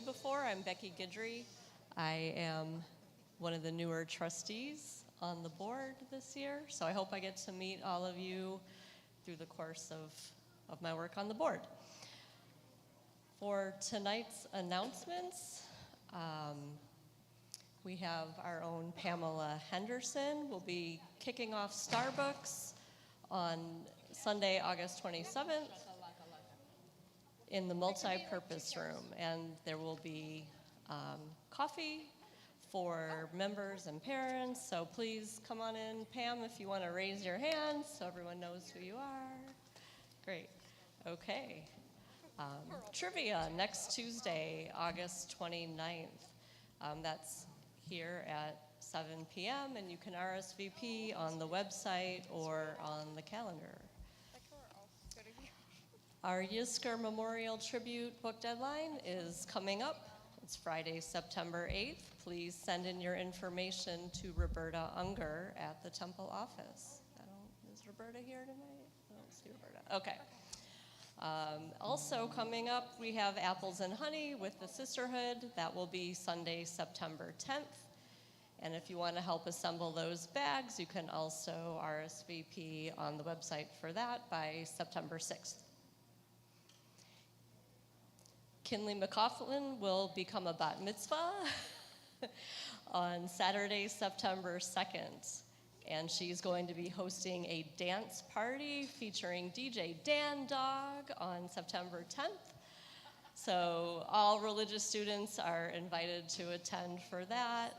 Before. I'm Becky Guidry. I am one of the newer trustees on the board this year, so I hope I get to meet all of you through the course of my work on the board. For tonight's announcements, we have our own Pamela Henderson. We'll be kicking off Starbucks on Sunday, August 27th. In the multi-purpose room, and there will be coffee for members and parents, so please come on in. Pam, if you want to raise your hand so everyone knows who you are. Great. Okay. Trivia next Tuesday, August 29th. That's here at 7 p.m., and you can RSVP on the website or on the calendar. Our Yisker Memorial Tribute book deadline is coming up. It's Friday, September 8th. Please send in your information to Roberta Unger at the Temple office. Is Roberta here tonight? I don't see Roberta. Okay. Also coming up, we have Apples and Honey with the Sisterhood. That will be Sunday, September 10th. And if you want to help assemble those bags, you can also RSVP on the website for that by September 6th. Kinley McCaughlin will become a bat mitzvah on Saturday, September 2nd. And she's going to be hosting a dance party featuring DJ Dan Dog on September 10th. So all religious students are invited to attend for that.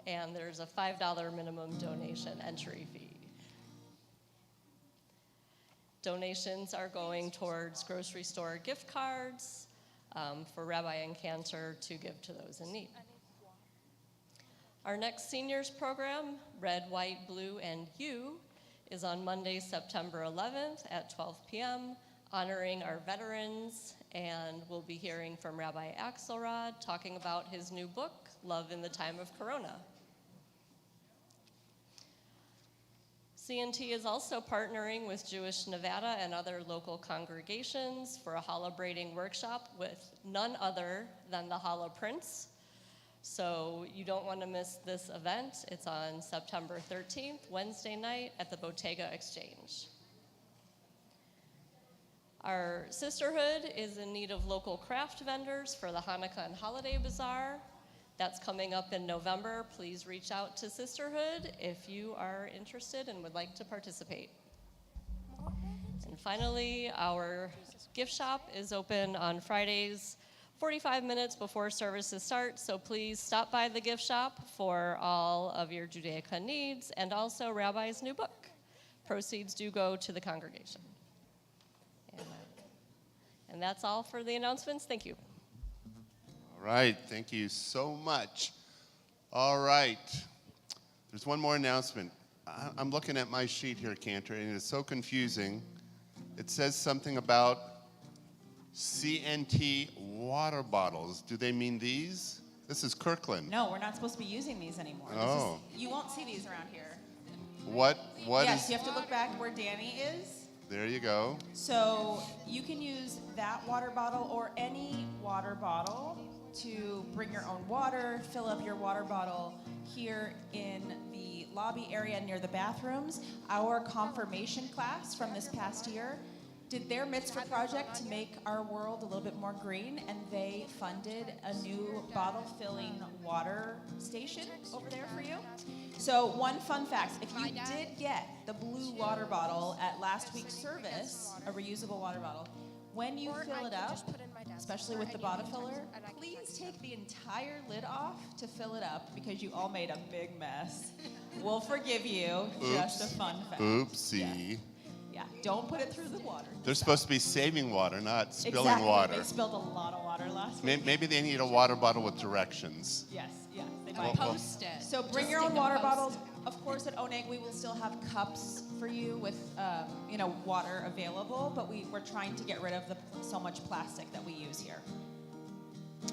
And there's a $5 minimum donation entry fee. Donations are going towards grocery store gift cards, for Rabbi and Cantor to give to those in need. Our next seniors program, Red, White, Blue, and You, is on Monday, September 11th at 12 p.m., honoring our veterans, and we'll be hearing from Rabbi Axelrod talking about his new book, Love in the Time of Corona. CNT is also partnering with Jewish Nevada and other local congregations for a challah braiding workshop with none other than the Challah Prince. So you don't want to miss this event. It's on September 13th, Wednesday night at the Bottega Exchange. Our sisterhood is in need of local craft vendors for the Hanukkah and Holiday Bazaar. That's coming up in November. Please reach out to Sisterhood if you are interested and would like to participate. And finally, our gift shop is open on Fridays, 45 minutes before services start, so please stop by the gift shop for all of your Judaica needs and also Rabbi's new book. Proceeds do go to the congregation. And that's all for the announcements. Thank you. All right, thank you so much. All right, there's one more announcement. I'm looking at my sheet here, Cantor, and it's so confusing. It says something about CNT water bottles. Do they mean these? This is Kirkland. No, we're not supposed to be using these anymore. Oh. You won't see these around here. What Yes, you have to look back where Danny is. There you go. So you can use that water bottle or any water bottle to bring your own water, fill up your water bottle here in the lobby area near the bathrooms. Our confirmation class from this past year did their mitzvah project to make our world a little bit more green, and they funded a new bottle-filling water station over there for you. So one fun fact, if you did get the blue water bottle at last week's service, a reusable water bottle, when you fill it up, especially with the bottle filler, please take the entire lid off to fill it up because you all made a big mess. We'll forgive you. Just a fun fact. Oopsie. Yeah, don't put it through the water. They're supposed to be saving water, not spilling Exactly. water. They spilled a lot of water last week. Maybe they need a water bottle with directions. Yes, they Well, might. Post-it. So bring your own water bottles. Of course, at Oneg, we will still have cups for you with, water available, but we're trying to get rid of so much plastic that we use here.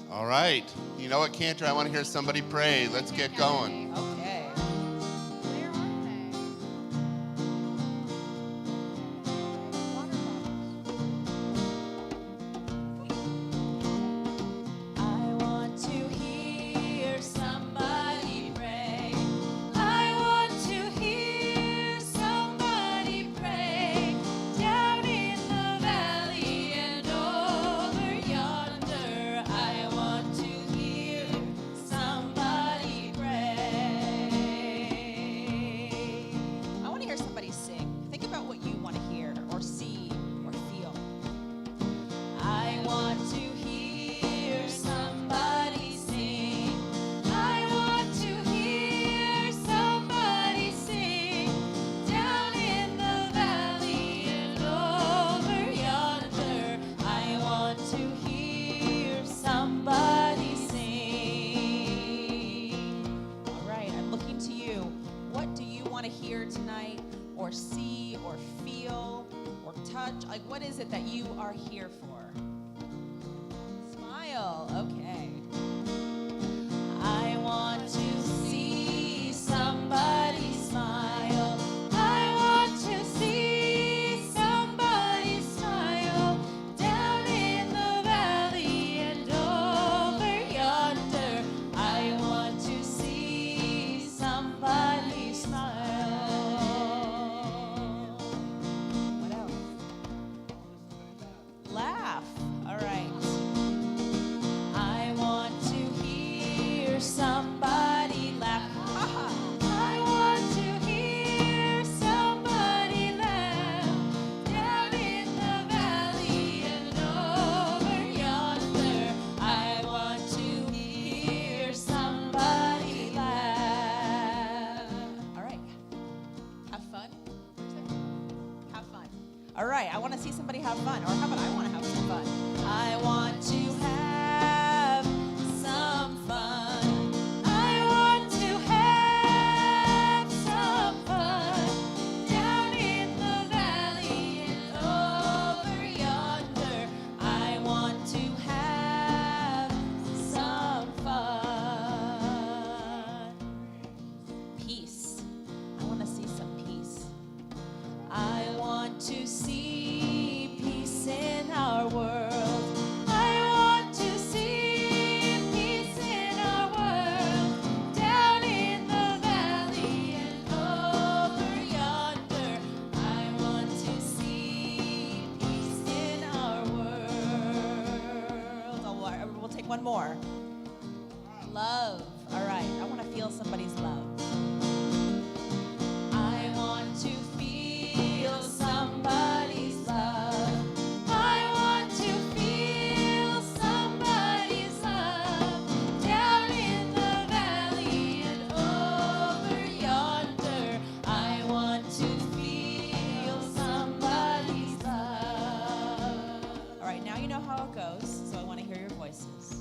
All right. You know what, Cantor? I want to hear somebody pray. Let's get going. Okay. Where are they? Water bottles. I want or see or feel or touch? Like, what is it that you are here for? Smile. Okay. I want to see somebody smile. I want to see somebody smile down in the valley and over yonder. I want to see somebody smile. What else? Laugh. All right. I want to hear somebody laugh. I want to hear somebody laugh down in the valley and over yonder. I want to hear somebody laugh. All right. Have fun. Have fun. All right. I want to see somebody have fun. Or how about I want to have some fun? I want to have some fun. I want to have some fun down in the valley and over yonder. I want to have some fun. Peace. I want to see some peace. I want to see peace in our world. I want to see peace in our world. Down in the valley and over yonder. I want to see peace in our world. Oh, we'll take one more. Love. All right. I want to feel somebody's love. I want to feel somebody's love. I want to feel somebody's love down in the valley and over yonder. I want to feel somebody's love. All right, now you know how it goes, so I want to hear your voices.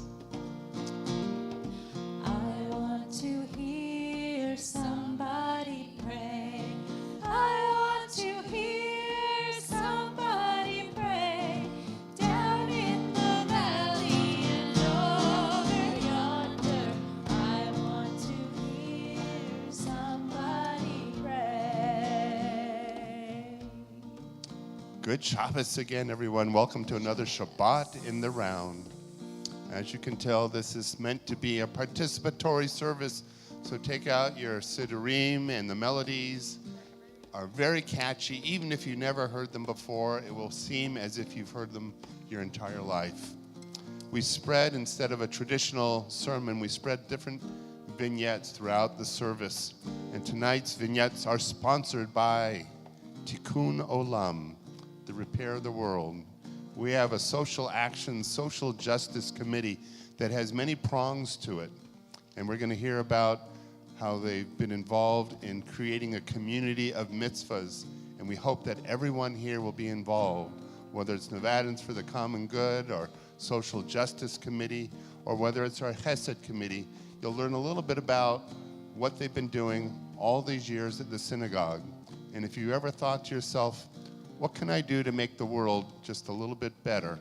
I want to hear somebody pray. I want to hear somebody pray down in the valley and over yonder. I want to hear somebody pray. Good Shabbos again, everyone. Welcome to another Shabbat in the round. As you can tell, this is meant to be a participatory service, so take out your siddurim, and the melodies are very catchy. Even if you never heard them before, it will seem as if you've heard them your entire life. We spread, instead of a traditional sermon, we spread different vignettes throughout the service. And tonight's vignettes are sponsored by Tikkun Olam, the Repair of the World. We have a social action, social justice committee that has many prongs to it. And we're going to hear about how they've been involved in creating a community of mitzvahs. And we hope that everyone here will be involved, whether it's Nevadans for the Common Good or Social Justice Committee, or whether it's our Chesed Committee. You'll learn a little bit about what they've been doing all these years at the synagogue. And if you ever thought to yourself, what can I do to make the world just a little bit better?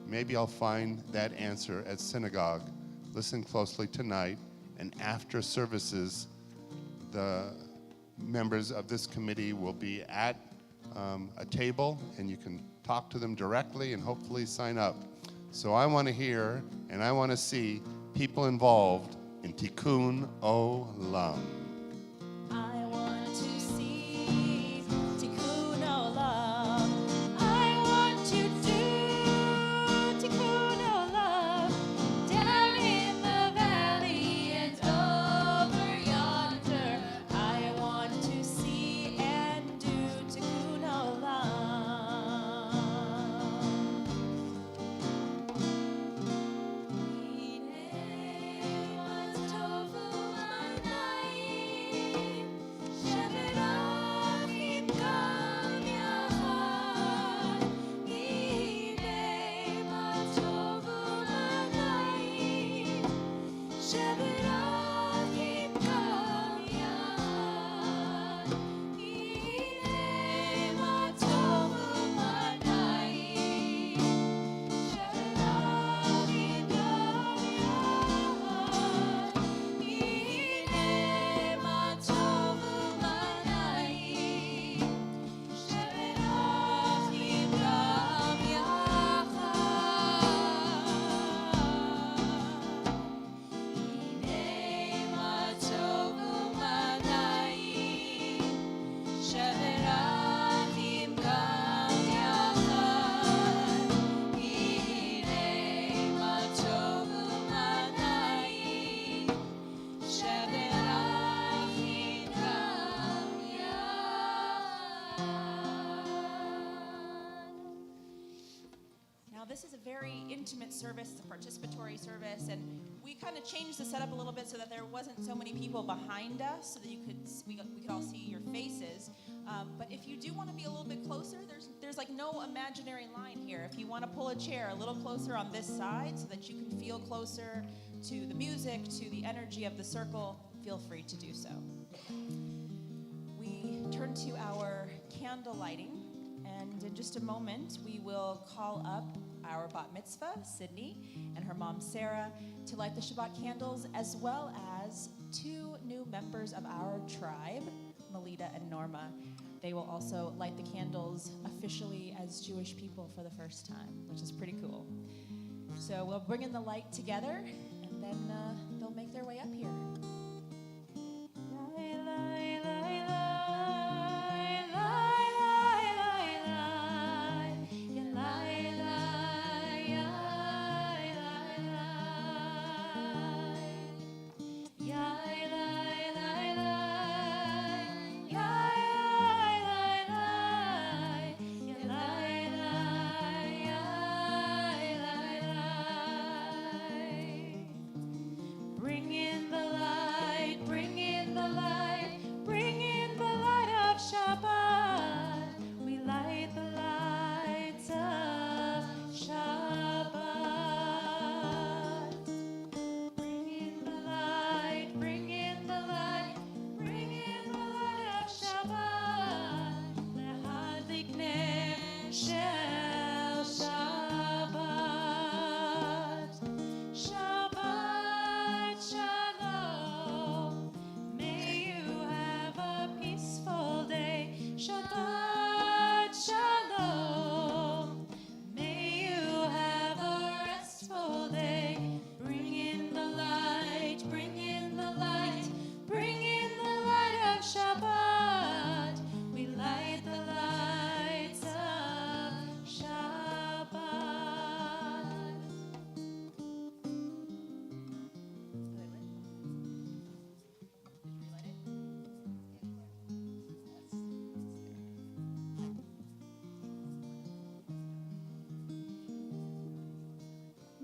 Maybe I'll find that answer at synagogue. Listen closely tonight, and after services, the members of this committee will be at a table, and you can talk to them directly and hopefully sign up. So I want to hear and I want to see people involved in Tikkun Olam. I want to see Tikkun Olam. I want to do Tikkun Olam down in the valley and over yonder. I want to see and do Tikkun Olam. Tofu very intimate service. It's a participatory service, and we kind of changed the setup a little bit so that there wasn't so many people behind us, so that we could all see your faces. But if you do want to be a little bit closer, there's like no imaginary line here. If you want to pull a chair a little closer on this side so that you can feel closer to the music, to the energy of the circle, feel free to do so. We turn to our candle lighting, and in just a moment, we will call up our bat mitzvah, Sydney, and her mom, Sarah, to light the Shabbat candles, as well as 2 new members of our tribe, Melita and Norma. They will also light the candles officially as Jewish people for the first time, which is pretty cool. So we'll bring in the light together, and then they'll make their way up here.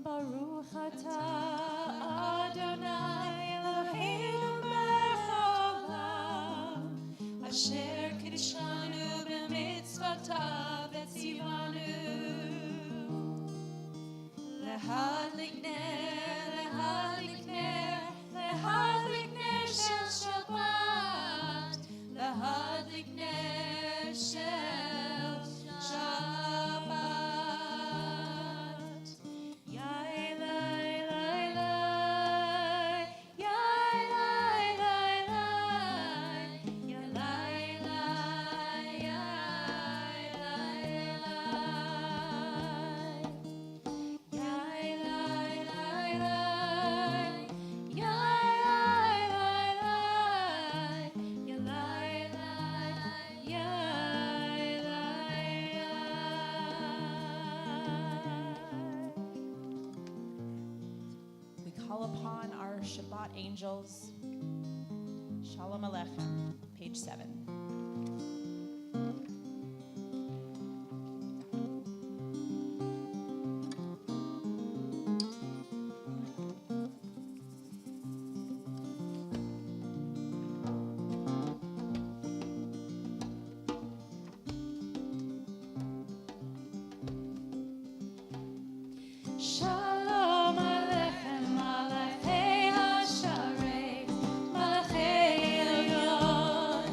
Baruch atah Adonai Eloheinu melech haolam, asher kiddushanu b'mitzvotav v'tzivanu lehadlik ner shel Shabbat, lehadlik ner shel Shabbat. Call upon our Shabbat angels. Shalom Aleichem, page 7. Shalom Aleichem, Malachei HaSharei, Malachei Elyon,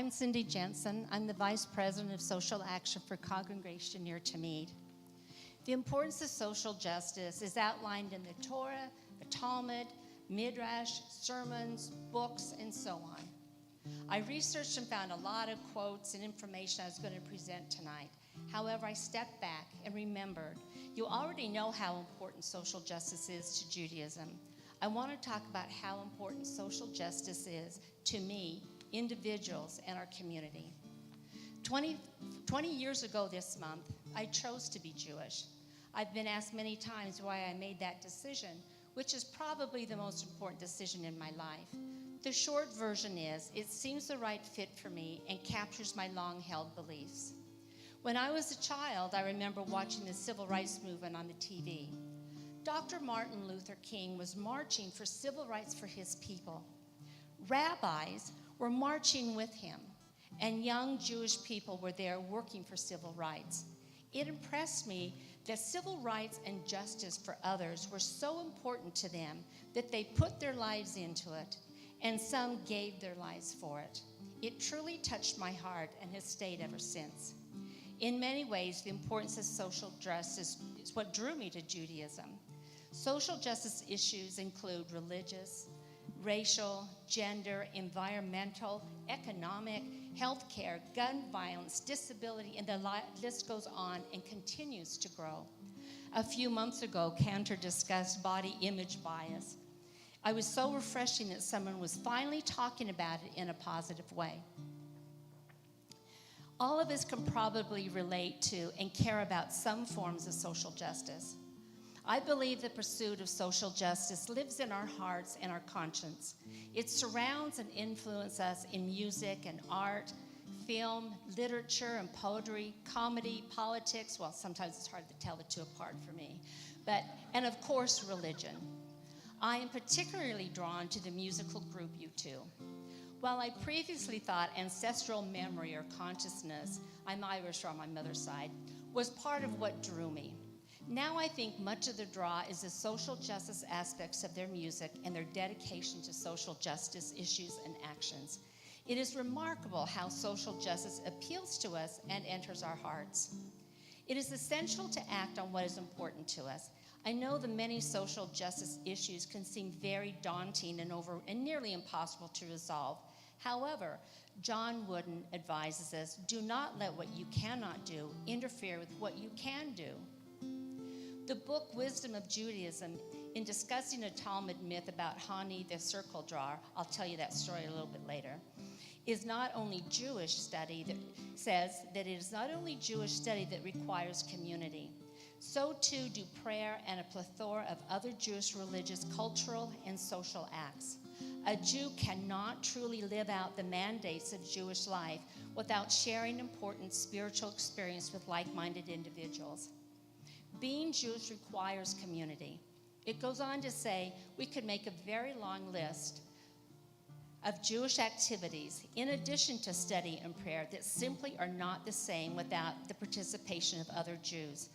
I'm Cindy Jensen. I'm the Vice President of Social Action for Congregation Near to Mead. The importance of social justice is outlined in the Torah, the Talmud, Midrash, sermons, books, and so on. I researched and found a lot of quotes and information I was going to present tonight. However, I stepped back and remembered you already know how important social justice is to Judaism. I want to talk about how important social justice is to me, individuals, and our community. 20 years ago this month, I chose to be Jewish. I've been asked many times why I made that decision, which is probably the most important decision in my life. The short version is, it seems the right fit for me and captures my long-held beliefs. When I was a child, I remember watching the civil rights movement on the TV. Dr. Martin Luther King was marching for civil rights for his people. Rabbis were marching with him, and young Jewish people were there working for civil rights. It impressed me that civil rights and justice for others were so important to them that they put their lives into it, and some gave their lives for it. It truly touched my heart and has stayed ever since. In many ways, the importance of social justice is what drew me to Judaism. Social justice issues include religious, racial, gender, environmental, economic, healthcare, gun violence, disability, and the list goes on and continues to grow. A few months ago, Cantor discussed body image bias. I was so refreshing that someone was finally talking about it in a positive way. All of us can probably relate to and care about some forms of social justice. I believe the pursuit of social justice lives in our hearts and our conscience. It surrounds and influences us in music and art, film, literature and poetry, comedy, politics. Well, sometimes it's hard to tell the two apart for me. And of course, religion. I am particularly drawn to the musical group U2. While I previously thought ancestral memory or consciousness, I'm Irish on my mother's side, was part of what drew me. Now I think much of the draw is the social justice aspects of their music and their dedication to social justice issues and actions. It is remarkable how social justice appeals to us and enters our hearts. It is essential to act on what is important to us. I know the many social justice issues can seem very daunting and nearly impossible to resolve. However, John Wooden advises us, do not let what you cannot do interfere with what you can do. The book Wisdom of Judaism, in discussing a Talmud myth about Hani the circle drawer, I'll tell you that story a little bit later, is not only Jewish study that says that it is not only Jewish study that requires community. So too do prayer and a plethora of other Jewish religious, cultural, and social acts. A Jew cannot truly live out the mandates of Jewish life without sharing important spiritual experience with like-minded individuals. Being Jewish requires community. It goes on to say we could make a very long list of Jewish activities in addition to study and prayer that simply are not the same without the participation of other Jews,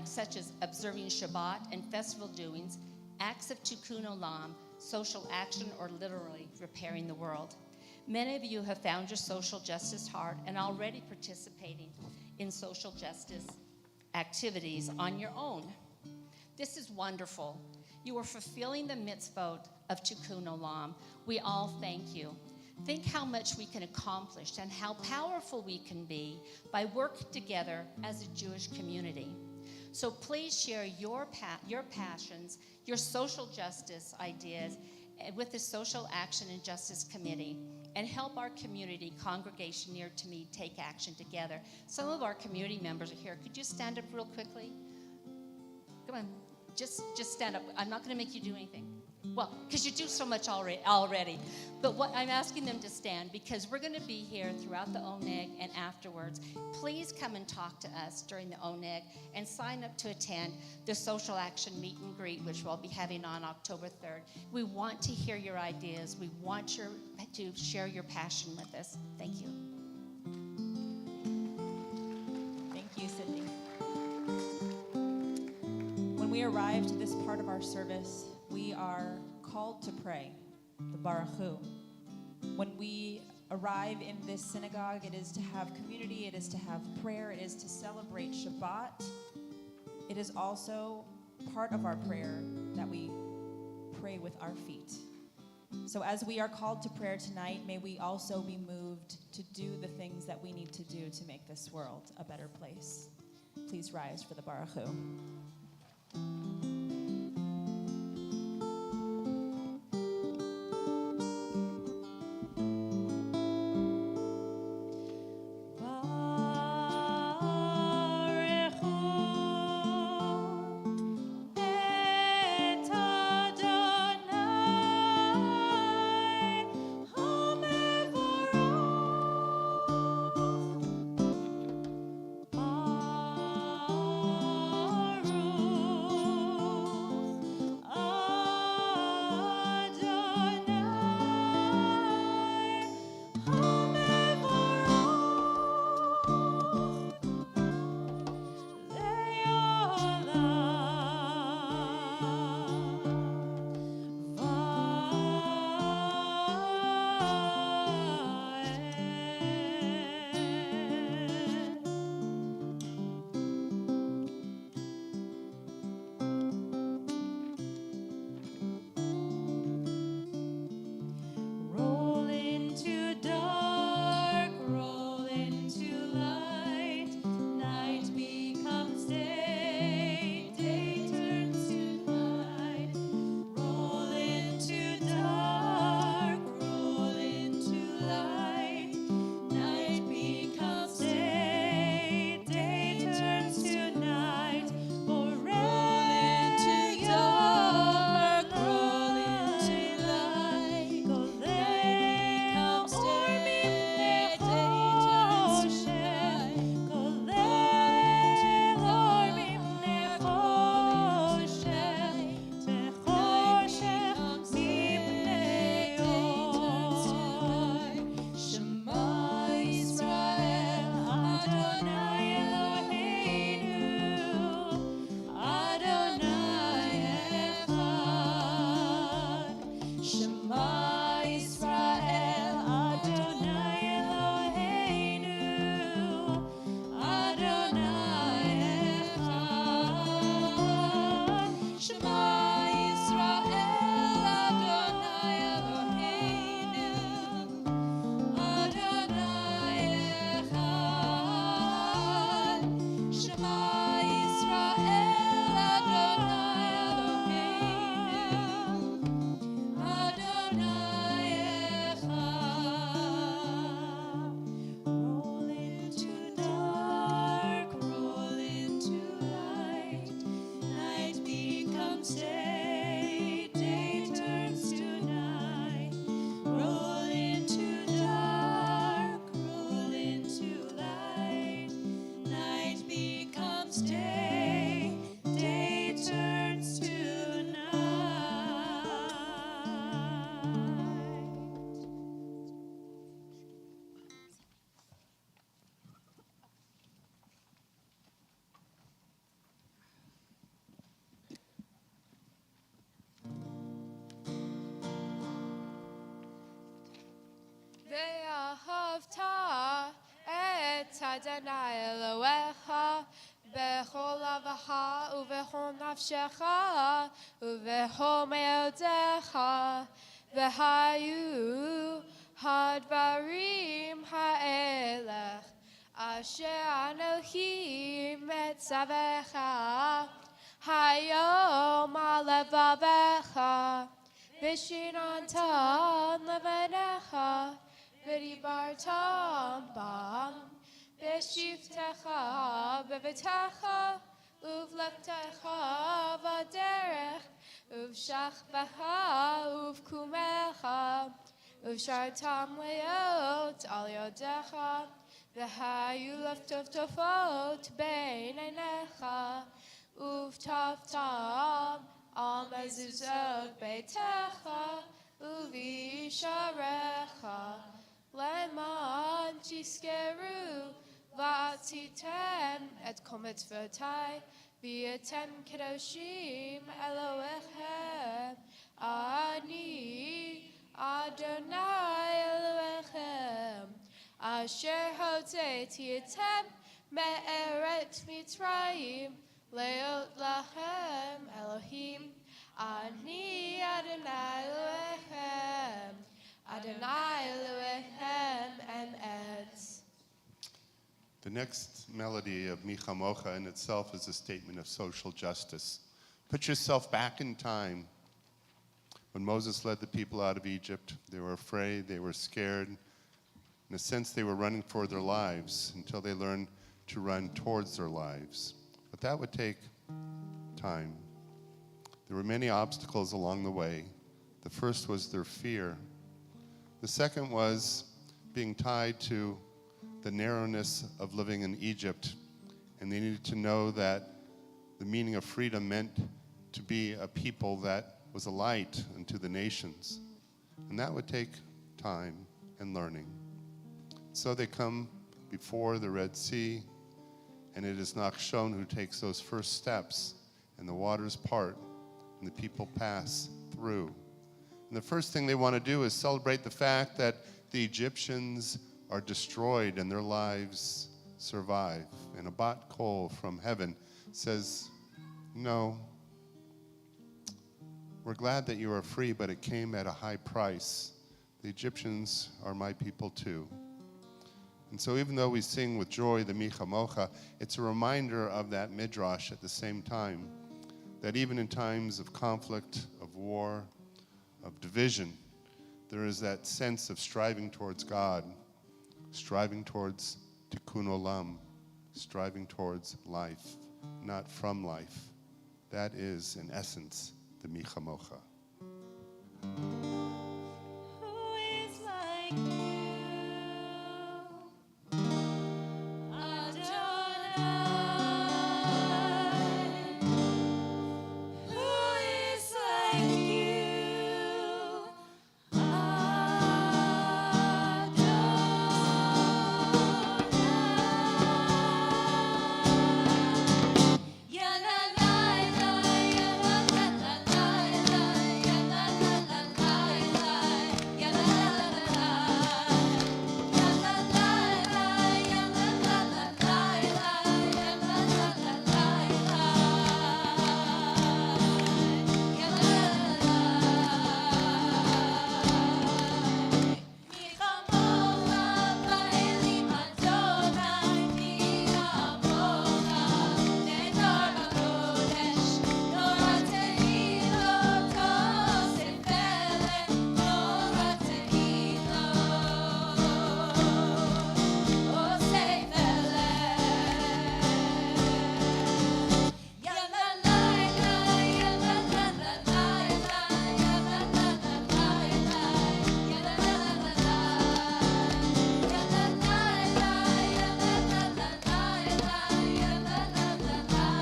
such as observing Shabbat and festival doings, acts of tikkun olam, social action, or literally repairing the world. Many of you have found your social justice heart and already participating in social justice activities on your own. This is wonderful. You are fulfilling the mitzvot of tikkun olam. We all thank you. Think how much we can accomplish and how powerful we can be by working together as a Jewish community. So please share your passions, your social justice ideas with the Social Action and Justice Committee, and help our community, Congregation Near to Me, take action together. Some of our community members are here. Could you stand up real quickly? Come on, just stand up. I'm not going to make you do anything. Well, because you do so much already. But what I'm asking them to stand, because we're going to be here throughout the ONEG and afterwards. Please come and talk to us during the ONEG and sign up to attend the Social Action Meet and Greet, which we'll be having on October 3rd. We want to hear your ideas. We want to share your passion with us. Thank you. Thank you, Cindy. When we arrive to this part of our service, we are called to pray, the Baruch Hu. When we arrive in this synagogue. It is to have community, it is to have prayer, it is to celebrate Shabbat. It is also part of our prayer that we pray with our feet. So as we are called to prayer tonight, may we also be moved to do the things that we need to do to make this world a better place. Please rise for the Baruch Hu. ואהבת את אדוני אלוהיך בכל לבבך ובכל נפשך ובכל מאודך, והיו הדברים האלה אשר אנוכי מצווך היום על לבבך, ושיננת לבניך ודיברת בם בשבתך בביתך ובלכתך בדרך ובשכבך ובקומך ובשרתם להיות על ידך, והיו לטפטפות בין עיניך ובטפתם על מזוזות ביתך ובשעריך, למען תזכרו ועשיתם את כל מצוותיי והייתם קדושים אלוהיכם. אני Adonai Elohechem, Asher Hoteti Etem, Me'eret Mitzrayim, Leot Lachem Elohim, Ani Adonai Elohechem, Adonai Elohechem and Etz. The next melody of Micha Mocha in itself is a statement of social justice. Put yourself back in time. When Moses led the people out of Egypt, they were afraid, they were scared. In a sense, they were running for their lives until they learned to run towards their lives. But that would take time. There were many obstacles along the way. The first was their fear. The second was being tied to the narrowness of living in Egypt, and they needed to know that the meaning of freedom meant to be a people that was a light unto the nations. And that would take time and learning. So they come before the Red Sea, and it is Nachshon who takes those first steps, and the waters part, and the people pass through. And the first thing they want to do is celebrate the fact that the Egyptians are destroyed and their lives survive. And a bat kol from heaven says, no, we're glad that you are free, but it came at a high price. The Egyptians are my people too. And so even though we sing with joy the Micha Mocha, it's a reminder of that midrash at the same time, that even in times of conflict, of war, of division, there is that sense of striving towards God, striving towards tikkun olam, striving towards life, not from life. That is, in essence, the Micha Mocha. Who is like you, Adonai? Who is like you, Adonai? Ya la la la, ya la la la la, ya la la la la, ya la la la la, ya la la la, ya la la la la, ya la la la la, ya la la la. Micha Mocha ba'elim Adonai, Micha Mocha nedor b'kodesh, Torah tehilot oseh pele, Torah tehilot oseh pele. Ya la la la, ya la la la la, ya la la la la, ya la la la la, ya la la la la, ya la la la la,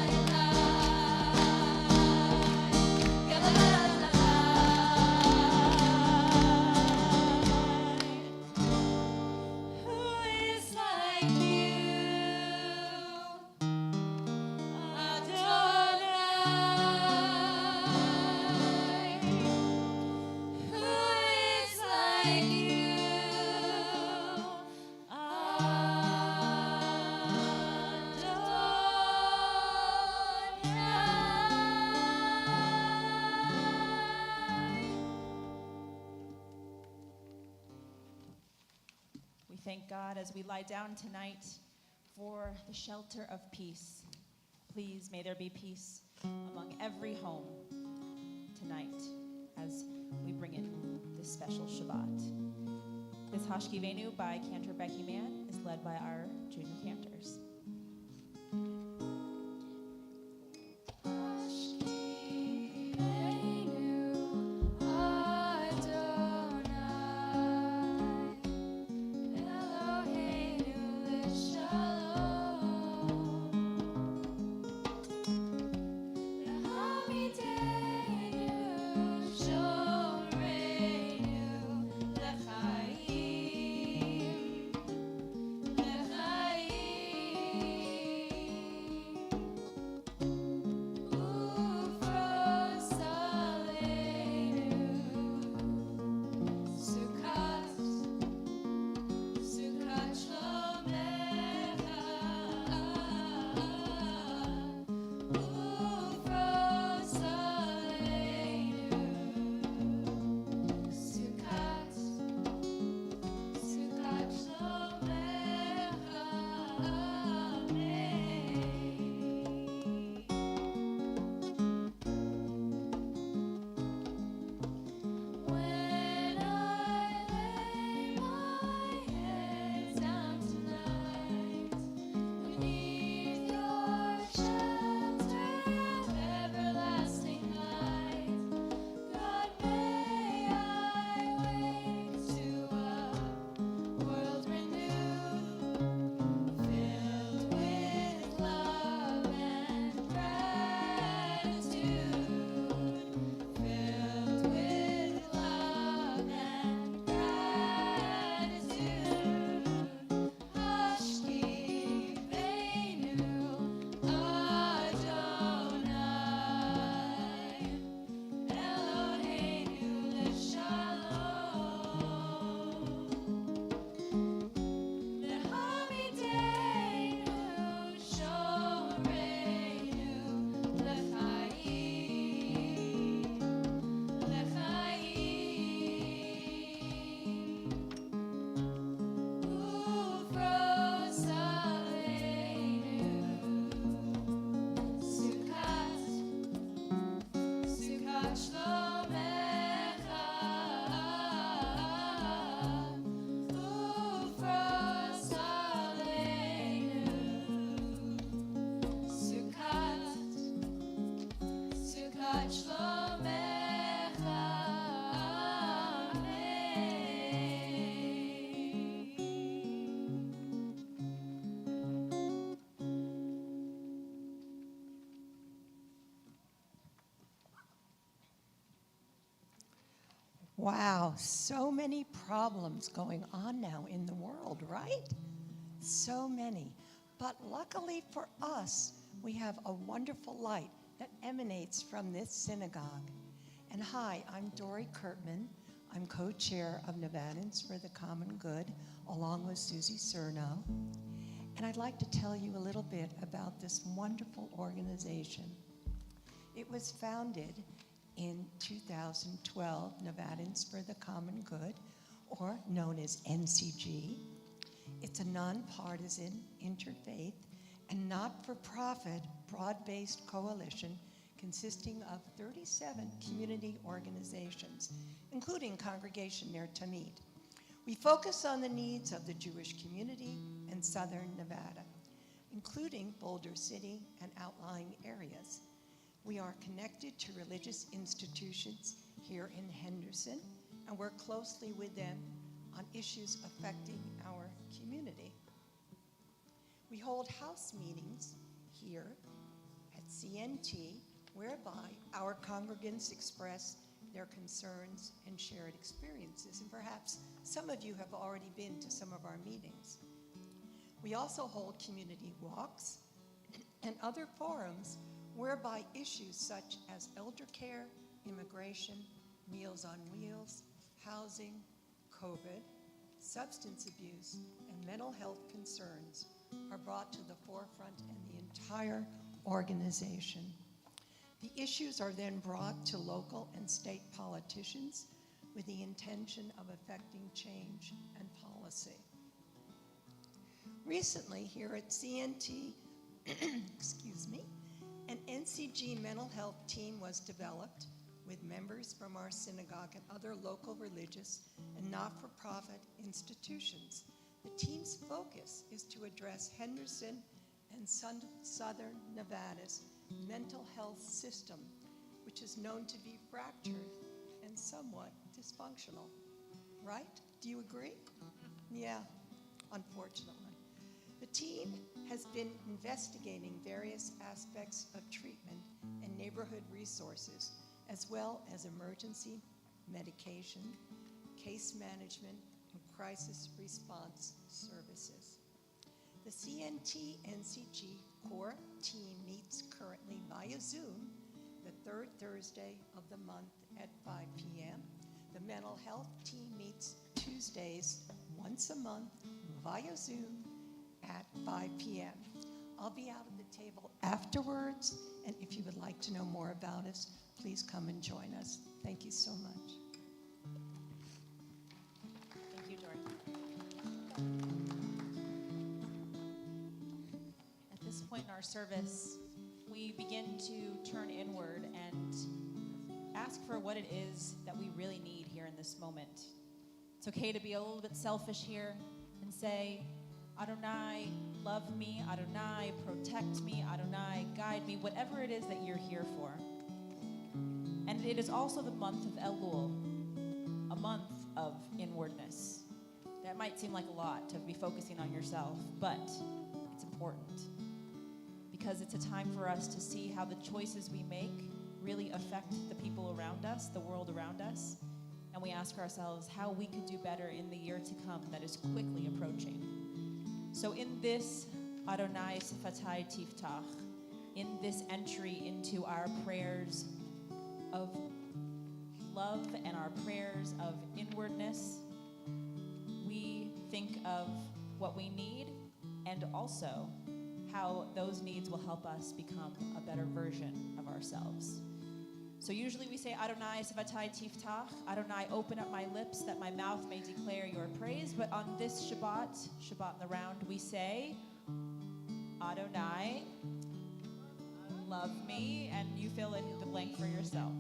ya la la la la. Who is like you, Adonai? Who is like you, Adonai? We thank God as we lie down tonight for the shelter of peace. Please, may there be peace among every home tonight as we bring in this special Shabbat. This Hashkivenu by Cantor Becky Mann is led by our junior cantors. L'chaim Wow, so many problems going on now in the world, right? So many. But luckily for us, we have a wonderful light that emanates from this synagogue. And hi, I'm Dory Kurtman. I'm co-chair of Nevadans for the Common Good, along with Susie Cerno. And I'd like to tell you a little bit about this wonderful organization. It was founded in 2012, Nevadans for the Common Good, or known as NCG. It's a nonpartisan, interfaith, and not-for-profit, broad-based coalition consisting of 37 community organizations, including Congregation Ner Tamid. We focus on the needs of the Jewish community in southern Nevada, including Boulder City and outlying areas. We are connected to religious institutions here in Henderson and work closely with them on issues affecting our community. We hold house meetings here at CNT, whereby our congregants express their concerns and shared experiences. And perhaps some of you have already been to some of our meetings. We also hold community walks and other forums whereby issues such as elder care, immigration, Meals on Wheels, housing, COVID, substance abuse, and mental health concerns are brought to the forefront in the entire organization. The issues are then brought to local and state politicians with the intention of affecting change and policy. Recently, here at CNT, excuse me, an NCG mental health team was developed with members from our synagogue and other local religious and not-for-profit institutions. The team's focus is to address Henderson and southern Nevada's mental health system, which is known to be fractured and somewhat dysfunctional. Right? Do you agree? Yeah, unfortunately. The team has been investigating various aspects of treatment and neighborhood resources, as well as emergency medication, case management, and crisis response services. The CNT-NCG core team meets currently via Zoom the third Thursday of the month at 5 p.m. The mental health team meets Tuesdays once a month via Zoom at 5 p.m. I'll be out at the table afterwards, and if you would like to know more about us, please come and join us. Thank you so much. Thank you, Dory. At this point in our service, we begin to turn inward and ask for what it is that we really need here in this moment. It's okay to be a little bit selfish here and say, Adonai, love me. Adonai, protect me. Adonai, guide me. Whatever it is that you're here for. And it is also the month of Elul, a month of inwardness. That might seem like a lot to be focusing on yourself, but it's important because it's a time for us to see how the choices we make really affect the people around us, the world around us, and we ask ourselves how we could do better in the year to come that is quickly approaching. So in this Adonai Sifatai Tiftach, in this entry into our prayers of love and our prayers of inwardness, we think of what we need and also how those needs will help us become a better version of ourselves. So usually we say, Adonai Sifatai Tiftach, Adonai, open up my lips that my mouth may declare your praise. But on this Shabbat in the round, we say, Adonai, love me, and you fill in the blank for yourself.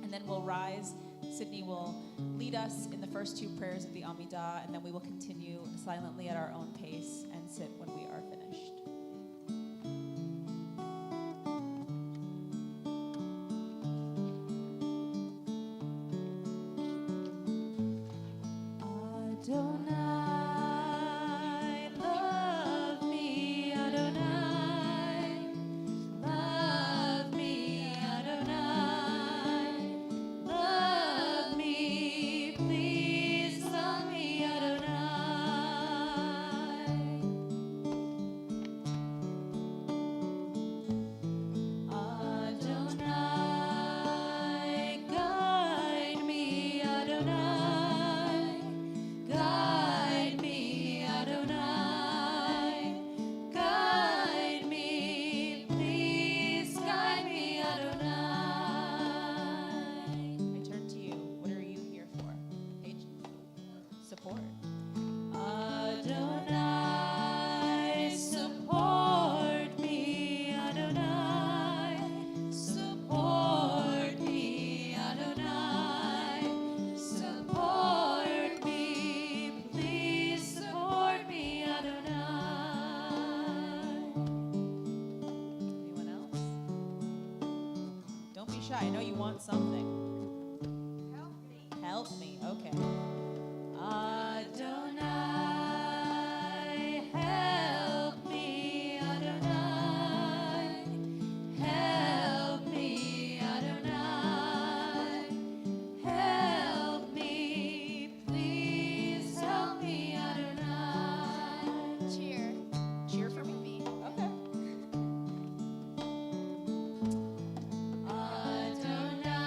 And then we'll rise. Sydney will lead us in the first two prayers of the Amidah, and then we will continue silently at our own pace and sit when we are finished. Adonai, love me, Adonai, love me, Adonai, love me, Keisha, I know you want something. Help me. Okay. Adonai, help me, Adonai. Help me, Adonai. Help me, please help me, Adonai. Cheer. Cheer for me. Okay. Adonai,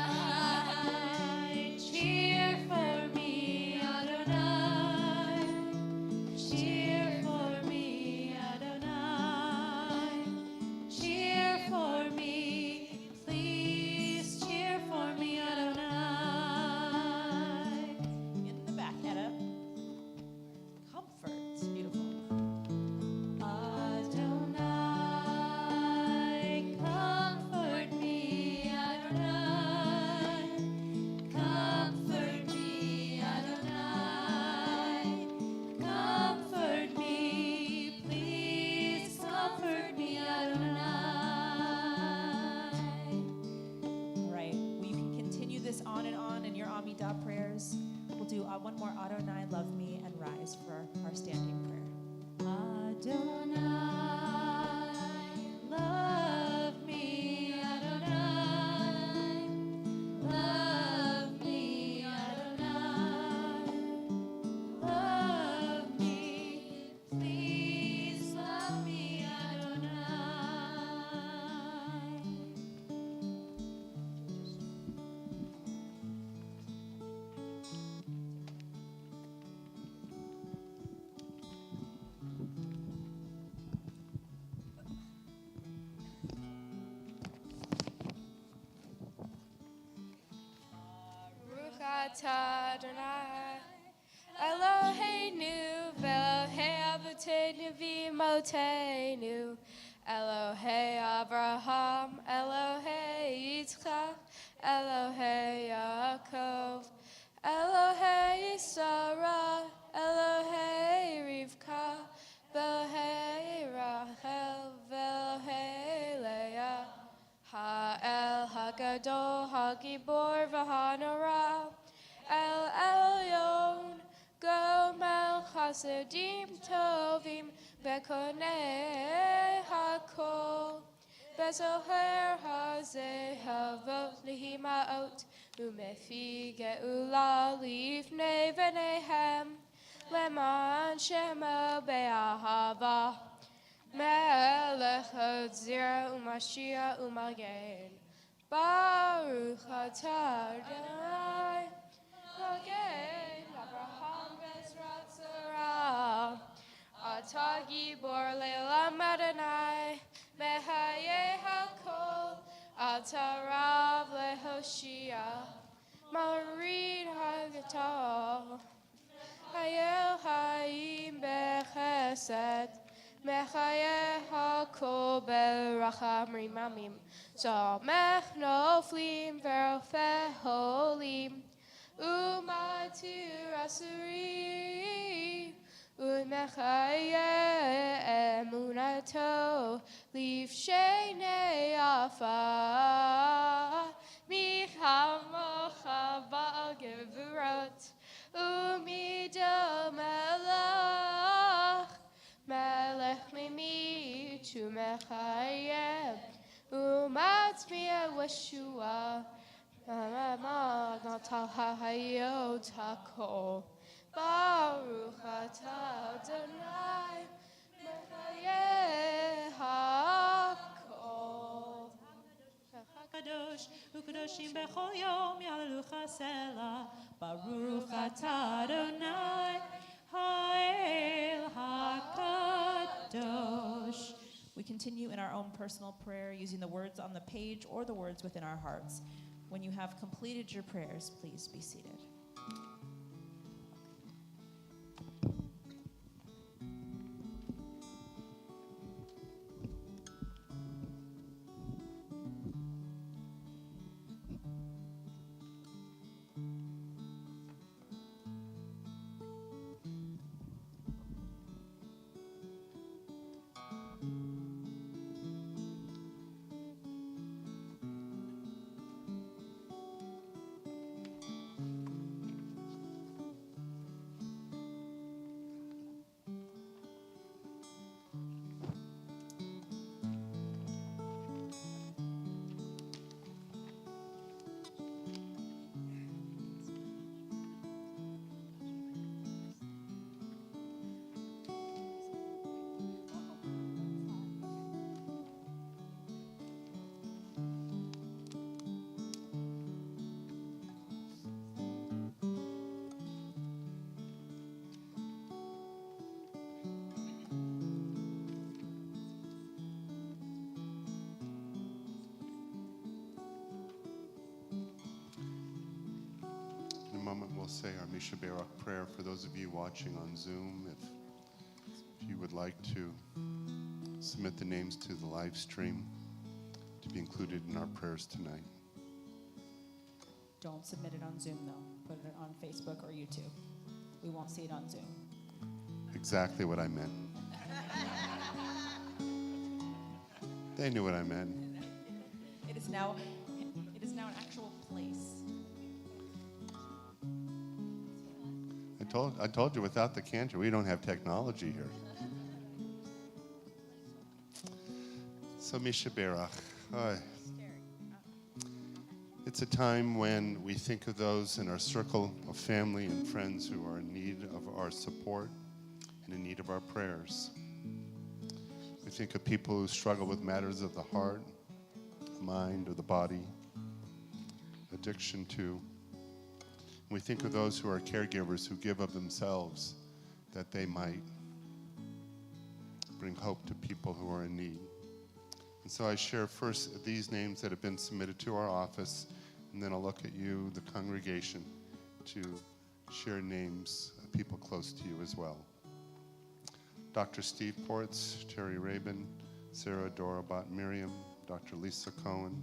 cheer for me, Adonai. Cheer for me, Adonai. Cheer for me, please cheer for me, Adonai. In the back, Etta. Comfort. Beautiful. Adonai, comfort me, Adonai. Comfort me, Adonai. Comfort me, please comfort me, Adonai. All right, well, you can continue this on and on in your Amidah prayers. We'll do one more Adonai, love me, and rise for our standing prayer. Adonai, love me, Adonai. Love me, Adonai. Love me, please love me, Adonai. Baruch atah Adonai, Eloheinu, v'Elohei Avotenu v'Imotenu, Elohei Abraham, Elohei Yitzchak, Elohei Yaakov, Elohei Sarah, Elohei Rivka, v'Elohei Rachel, v'Elohei Leah. Ha'el Hagadol Hagibor v'Hanora El Elyon Gomel Chasedim Tovim Bekonei Hakol Bezoher Hazehavot Lihimaot Umefi Geula Lifnei V'Nehem Leman Shemo Be'ahava Melech Hodzira Umashia Umagen Baruch atah Adonai Magen Abraham Bezrat Sarah Atah Gibor Le'olam Adonai Mehaye Hakol Atah Rav Lehoshia Marid Hagatol Hayel Hayim Bechesed Mechaye hakol beracham rimamim. Samech noflim verofeh holim. Umatir asurim. Umechaye emunato. Livshenei afa. Michamocha ba'al gevurot. Umidom elach. Melech mimi tu mechayem umatzmiya weshua magal hayot hakol Baruch atah Adonai mechayeh hakol Kadosh, ukadoshim bechol yom yalelucha selah. Baruch atah Adonai, ha'el hakadosh. We continue in our own personal prayer using the words on the page or the words within our hearts. When you have completed your prayers, please be seated. moment, we'll say our Misha Barak prayer. For those of you watching on Zoom, if you would like to submit the names to the live stream to be included in our prayers tonight. Don't submit it on Zoom, though. Put it on Facebook or YouTube. We won't see it on Zoom. Exactly what I meant. They knew what I meant. It is now an actual place. I told you without the cantor, we don't have technology here. So Misha Berach, it's a time when we think of those in our circle of family and friends who are in need of our support and in need of our prayers. We think of people who struggle with matters of the heart, mind, or the body, addiction to. We think of those who are caregivers who give of themselves that they might bring hope to people who are in need. And so I share first these names that have been submitted to our office, and then I'll look at you, the congregation, to share names of people close to you as well. Dr. Steve Ports, Terry Rabin, Sarah Dora Bot Miriam, Dr. Lisa Cohen,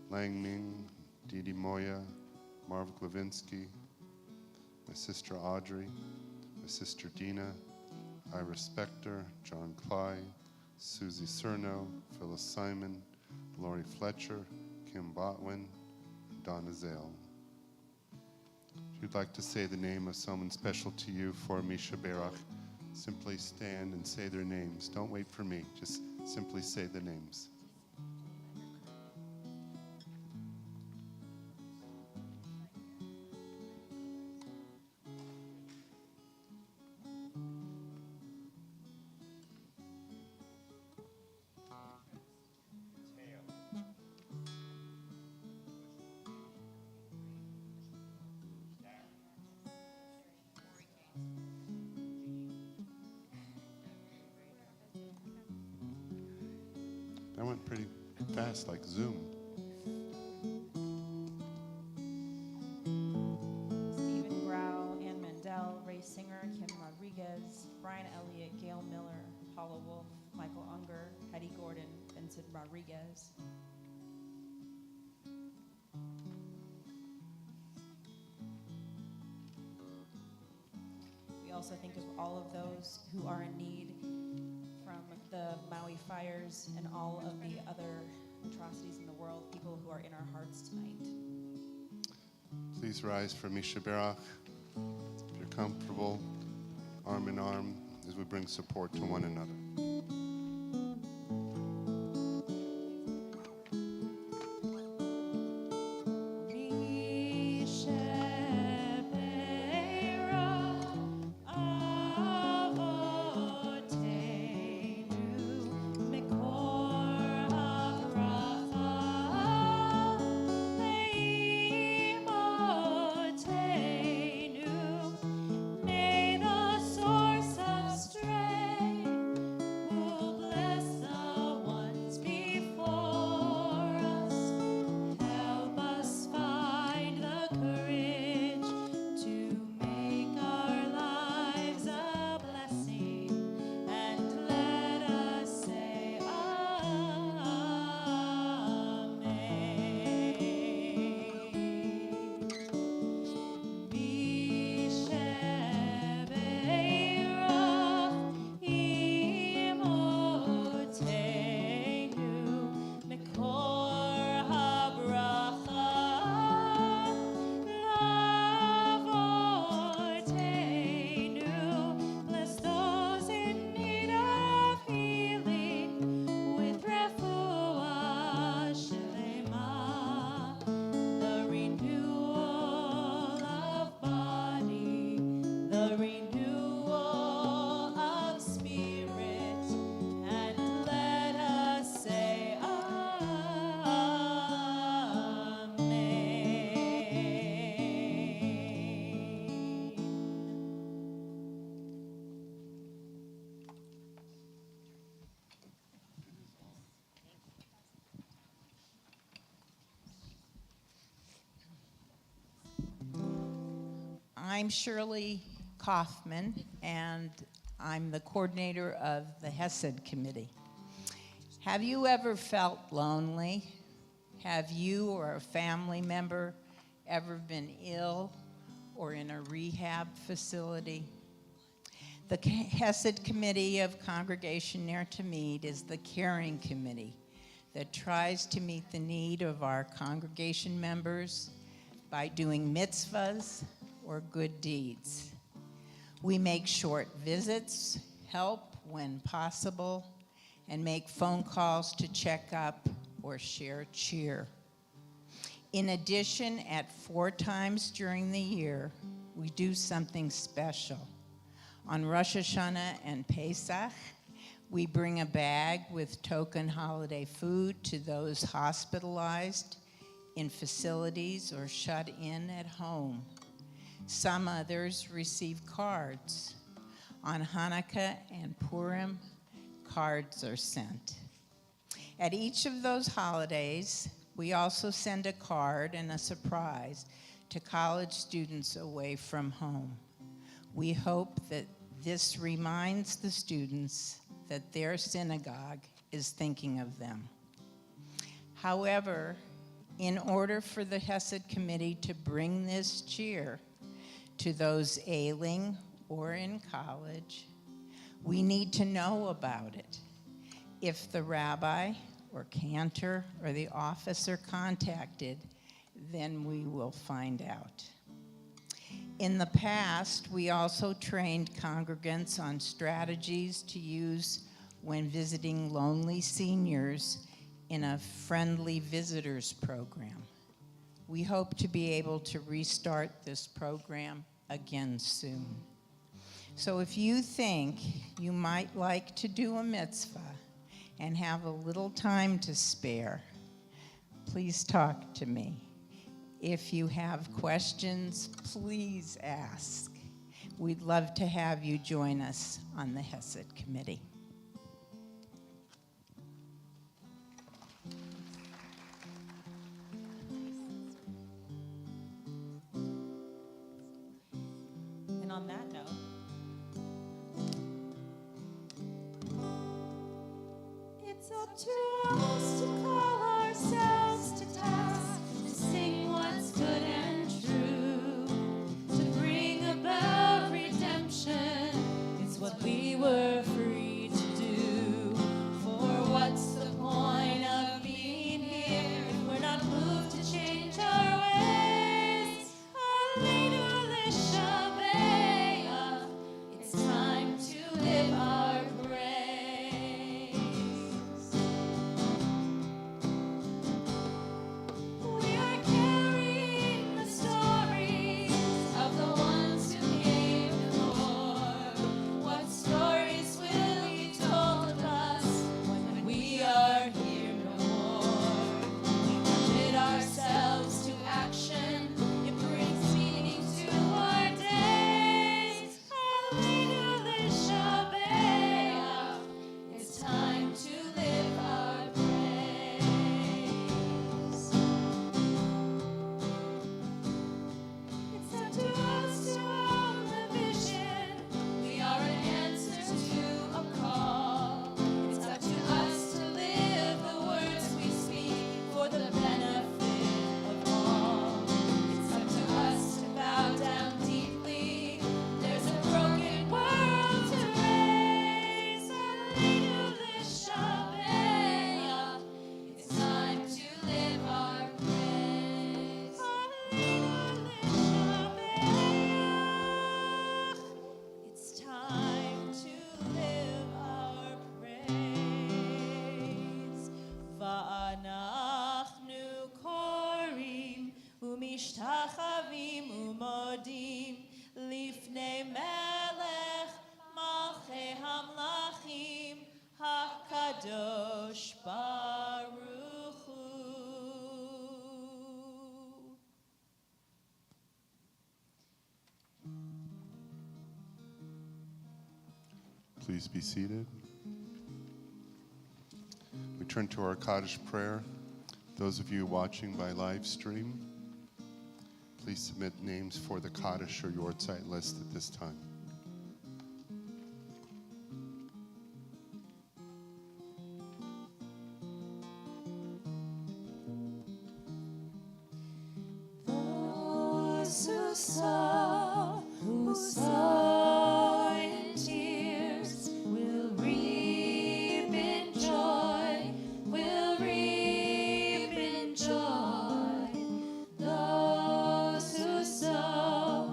Lang Ming, Didi Moya, Marv Glavinsky, my sister Audrey, my sister Dina, Iris Spector, John Cly, Susie Cerno, Phyllis Simon, Lori Fletcher, Kim Botwin, and Donna Zale. If you'd like to say the name of someone special to you for Misha Berach, simply stand and say their names. Don't wait for me, just simply say the names. That went pretty fast, like Zoom. Stephen Grau, Ann Mandel, Ray Singer, Kim Rodriguez, Brian Elliott, Gail Miller, Paula Wolf, Michael Unger, Hetty Gordon, Vincent Rodriguez. We also think of all of those who are in need from the Maui fires and all of the other atrocities in the world, people who are in our hearts tonight. Please rise for Misha Berach. If you're comfortable, arm in arm, as we bring support to one another. May the source of strength I'm Shirley Kaufman, and I'm the coordinator of the Hesed Committee. Have you ever felt lonely? Have you or a family member ever been ill or in a rehab facility? The Hesed Committee of Congregation Near to Mead is the caring committee that tries to meet the need of our congregation members by doing mitzvahs or good deeds. We make short visits, help when possible, and make phone calls to check up or share cheer. In addition, at 4 times during the year, we do something special. On Rosh Hashanah and Pesach, we bring a bag with token holiday food to those hospitalized in facilities or shut in at home. Some others receive cards. On Hanukkah and Purim, cards are sent. At each of those holidays, we also send a card and a surprise to college students away from home. We hope that this reminds the students that their synagogue is thinking of them. However, in order for the Hesed Committee to bring this cheer to those ailing or in college, we need to know about it. If the rabbi or cantor or the officer contacted, then we will find out. In the past, we also trained congregants on strategies to use when visiting lonely seniors in a friendly visitors program. We hope to be able to restart this program again soon. So if you think you might like to do a mitzvah and have a little time to spare, please talk to me. If you have questions, please ask. We'd love to have you join us on the Hesed Committee. And on that note, it's up to us to call ourselves to task, To sing what's good and true, to bring about redemption. It's what we were free to do. For what's the point of being here if we're not moved to change our ways? Alleluia, Shabbat. It's time to live our praise. We are carrying the stories of the ones who came before. What stories will be told of us when we are here no more? We commit ourselves to action. It brings meaning to our days. Alleluia, Shabbat. It's time to live our praise. It's up to us to own the vision. We are an answer to a call. It's up to us to live the words we speak for the benefit of all. It's up to us to bow down deeply. There's a broken world to raise. Alleluia, Shabbat. It's time to live our praise. Alleluia, Shabbat. It's time to live our praise. Va'anachnu korim umishtachavim umodim lifnei melech malchei hamlachim hakadosh baruch hu. Please be seated. We turn to our Kaddish prayer. Those of you watching by live stream, please submit names for the Kaddish or Yortzeit list at this time. Those who sow in tears will reap in joy, will reap in joy. Those who sow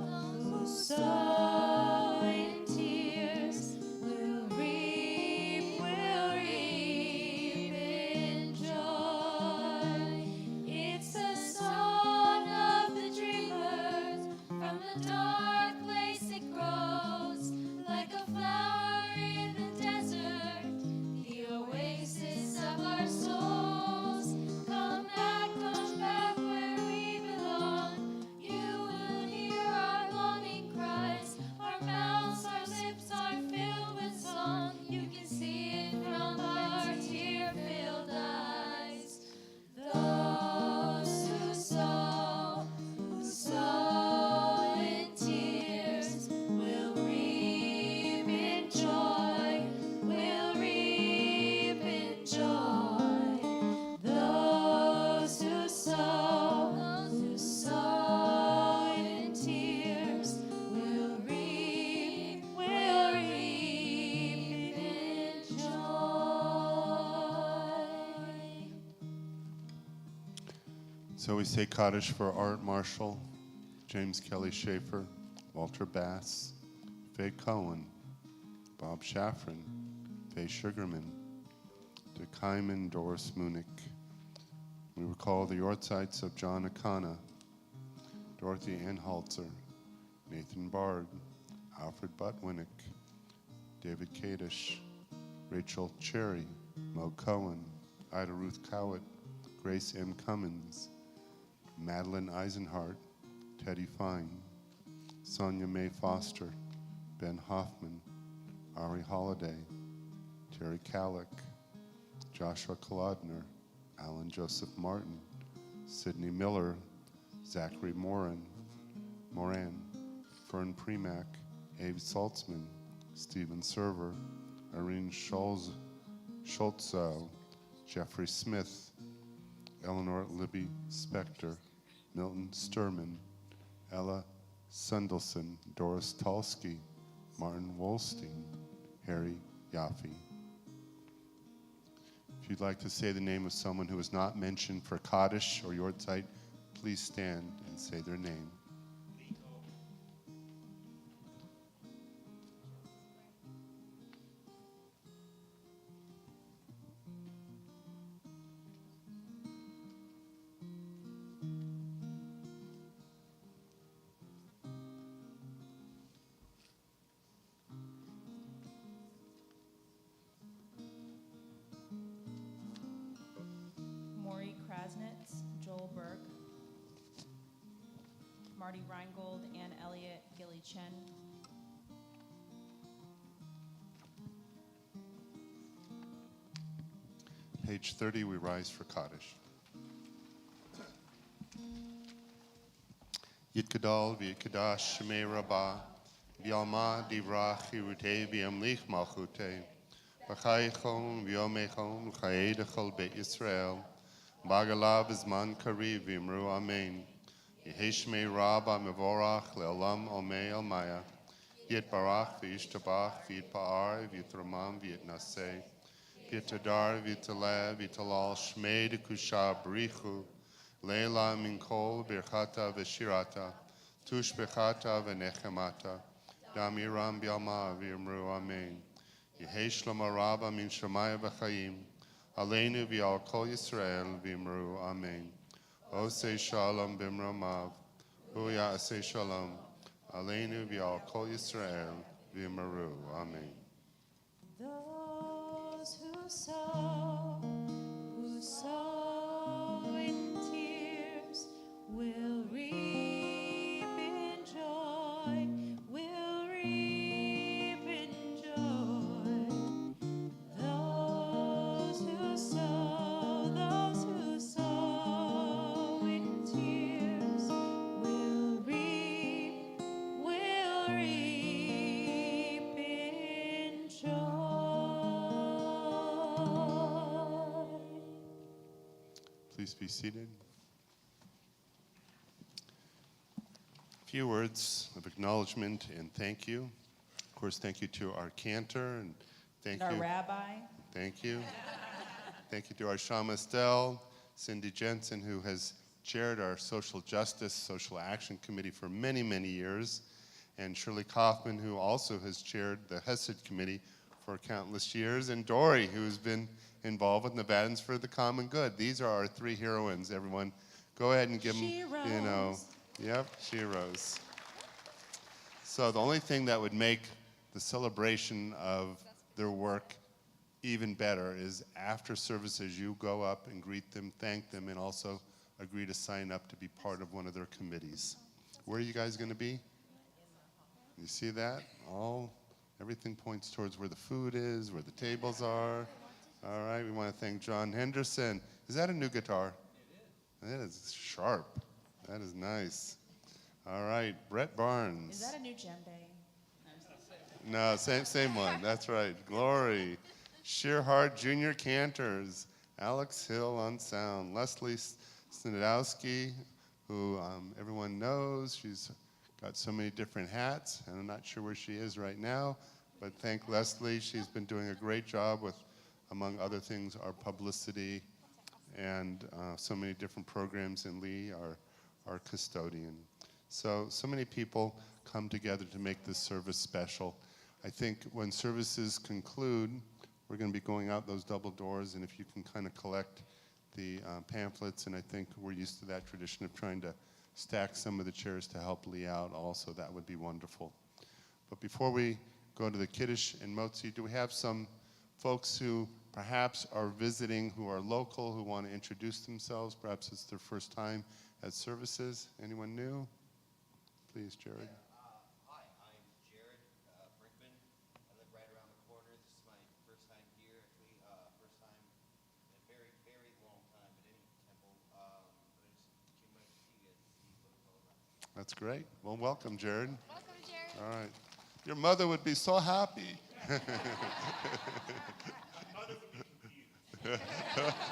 in tears will reap in joy. It's the song of the dreamers. From the dark place it grows, like a flower in the desert, the oasis of our souls. Come back where we belong. You will hear our longing cries. Our mouths, our lips are filled with song. You can see it from our tear-filled eyes. Those who sow in tears will reap in joy, will reap in joy. Those who sow in tears will reap in joy. So we say Kaddish for Art Marshall, James Kelly Schaefer, Walter Bass, Faye Cohen, Bob Shaffrin, Faye Sugarman, Dick Hyman, Doris Munich. We recall the Yortzeits of John Akana, Dorothy Anhaltzer, Nathan Bard, Alfred Butwinick, David Kadish, Rachel Cherry, Mo Cohen, Ida Ruth Cowett, Grace M. Cummins, Madeline Eisenhart, Teddy Fine, Sonia Mae Foster, Ben Hoffman, Ari Holliday, Terry Kallick, Joshua Kolodner, Alan Joseph Martin, Sidney Miller, Zachary Moran, Fern Premack, Abe Saltzman, Stephen Server, Irene Schultzow, Jeffrey Smith, Eleanor Libby Spector, Milton Sturman, Ella Sundelson, Doris Tulsky, Martin Wolstein, Harry Yaffe. If you'd like to say the name of someone who is not mentioned for Kaddish or Yortzeit, please stand and say their name. Maury Krasnitz, Joel Burke, Marty Reingold, Ann Elliott, Gilly Chen. Page 30, we rise for Kaddish. Yitkadal v'yikadash shemei rabbah v'yalma divrach hirutei v'yamlich malchutei v'chayechom v'yomechom v'chayedechol beit Yisrael b'agalav v'zman kariv v'yimru amen Yehi shmei rabbah mevorach le'olam omei almaya Yitbarach v'yishtabach v'yitpa'ar v'yitramam v'yitnaseh v'yitadar v'yitaleh v'yitalal shmei dekusha b'richu Leila min kol birchata v'shirata, tushbechata v'nechemata, damiram bialma v'yimru amen. Yehi shlomo rabba min shemaya v'chayim, aleinu v'al kol Yisrael v'yimru amen. Osei shalom b'mromav, hu ya'aseh shalom, aleinu v'al kol Yisrael v'yimru amen. Those who sow in tears will reap in joy, will reap in joy. Those who sow in tears will Please be seated. A few words of acknowledgement and thank you. Of course, thank you to our cantor and thank And our you. rabbi. Thank you. Thank you to our Shama Estelle, Cindy Jensen, who has chaired our Social Justice, Social Action Committee for many, many years, and Shirley Kaufman, who also has chaired the Hesed Committee for countless years, and Dory, who's been involved with Nevadans for the Common Good. These are our three heroines, everyone. Go ahead and give them, you know. Yep, sheroes. So the only thing that would make the celebration of their work even better is after services, you go up and greet them, thank them, and also agree to sign up to be part of one of their committees. Where are you guys going to be? You see that? Everything points towards where the food is, where the tables are. All right, we want to thank John Henderson. Is that a new guitar? It is. That is sharp. That is nice. All right, Brett Barnes. Is that a new djembe? No, same one. That's right. Glory. Shearhart Junior Cantors. Alex Hill on sound. Leslie Snedowski, who everyone knows. She's got so many different hats, and I'm not sure where she is right now, but thank Leslie. She's been doing a great job with, among other things, our publicity and so many different programs, and Lee, our custodian. So many people come together to make this service special. I think when services conclude, we're going to be going out those double doors, and if you can kind of collect the pamphlets, and I think we're used to that tradition of trying to stack some of the chairs to help Lee out also, that would be wonderful. But before we go to the Kiddush and Motzi, do we have some folks who perhaps are visiting, who are local, who want to introduce themselves? Perhaps it's their first time at services. Anyone new? Please, Jared. Hi, I'm Jared Brinkman. I live right around the corner. This is my first time here, actually. First time in a very, very long time at any temple. But I just came by to see you guys to see what it's all about. That's great. Well, welcome, Jared. Welcome, Jared. All right. Your mother would be so happy.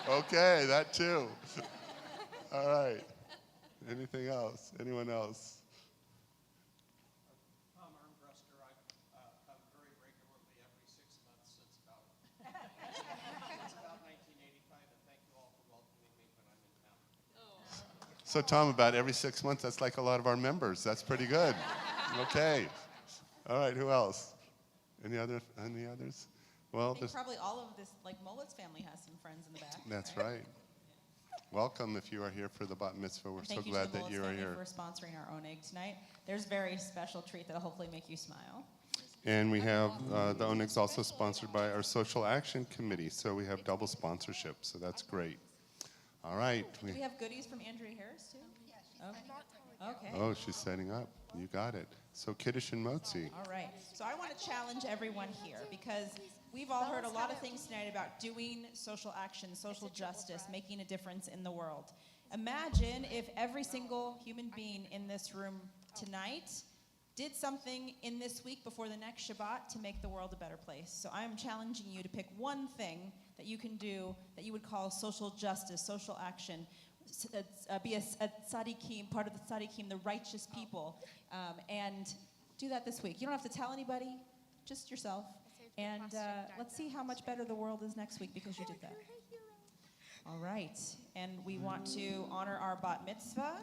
Okay, that too. All right. Anything else? Anyone else? Tom Armbruster. I've come very regularly every 6 months since about 1985, and thank you all for welcoming me when I'm in town. So, Tom, about every 6 months, that's like a lot of our members. That's pretty good. Okay. All right, who else? Any others? Well, I think probably all of this, like Mullet's family has some friends in the back. that's right. Welcome if you are here for the bat mitzvah. We're so Thank you glad to the that you Mullet's are family here. for sponsoring our own egg tonight. There's a very special treat that'll hopefully make you smile. And we have the Onyx also sponsored by our Social Action Committee, so we have double sponsorship, so that's great. All right. Do we have goodies from Andrea Harris too? Okay. Oh, she's setting up. You got it. So Kiddush and Motzi. All right. So I want to challenge everyone here because we've all heard a lot of things tonight about doing social action, social justice, making a difference in the world. Imagine if every single human being in this room tonight did something in this week before the next Shabbat to make the world a better place. So I am challenging you to pick one thing that you can do that you would call social justice, social action. Be a tzaddikim, part of the tzaddikim, the righteous people, and do that this week. You don't have to tell anybody, just yourself. And let's see how much better the world is next week because you did that. All right. And we want to honor our bat mitzvah.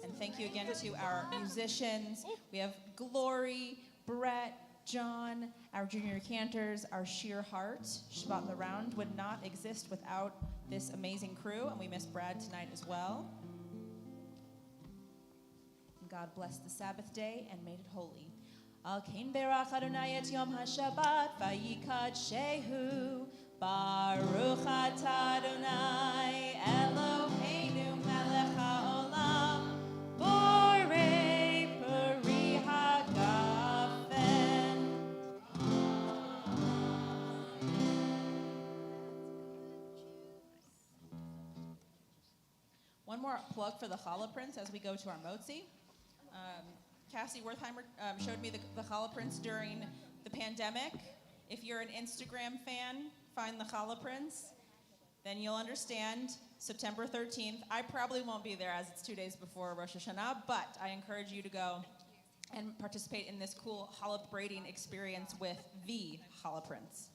And thank you again to our musicians. We have Glory, Brett, John, our junior cantors, our sheer heart. Shabbat the Round would not exist without this amazing crew, and we miss Brad tonight as well. And God bless the Sabbath day and made it holy. Al kein berach Adonai et yom haShabbat vayikadshehu Baruch atah Adonai Eloheinu melech haolam borei peri hagafen. One more plug for the challah prints as we go to our motzi. Cassie Wertheimer showed me the challah prints during the pandemic. If you're an Instagram fan, find the challah prints, then you'll understand September 13th. I probably won't be there as it's 2 days before Rosh Hashanah, but I encourage you to go and participate in this cool challah braiding experience with the challah prints.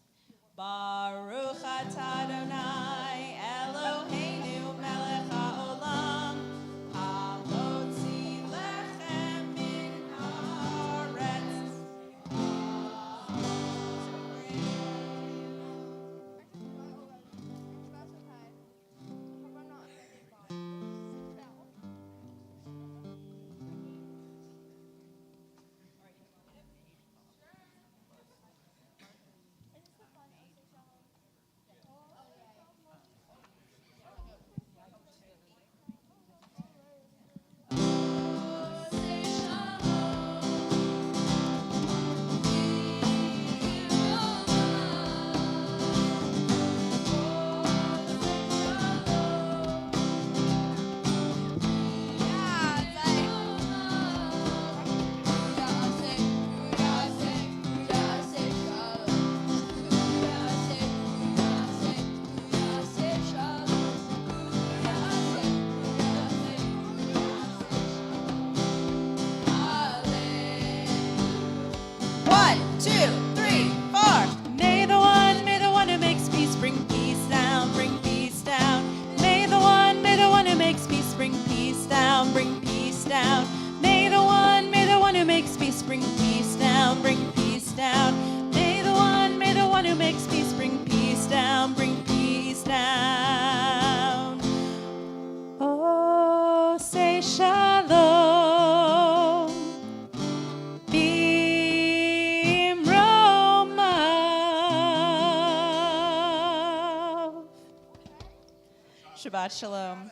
Baruch atah Adonai Eloheinu melech haolam hamotzi lechem min haaretz. One, two, three, four. May the one who makes peace bring peace down, bring peace down. May the one who makes peace bring peace down, bring peace down. May the one who makes peace bring peace down, bring peace down. May the one who makes peace bring peace down, bring peace down. Oh, say shalom. Shabbat shalom.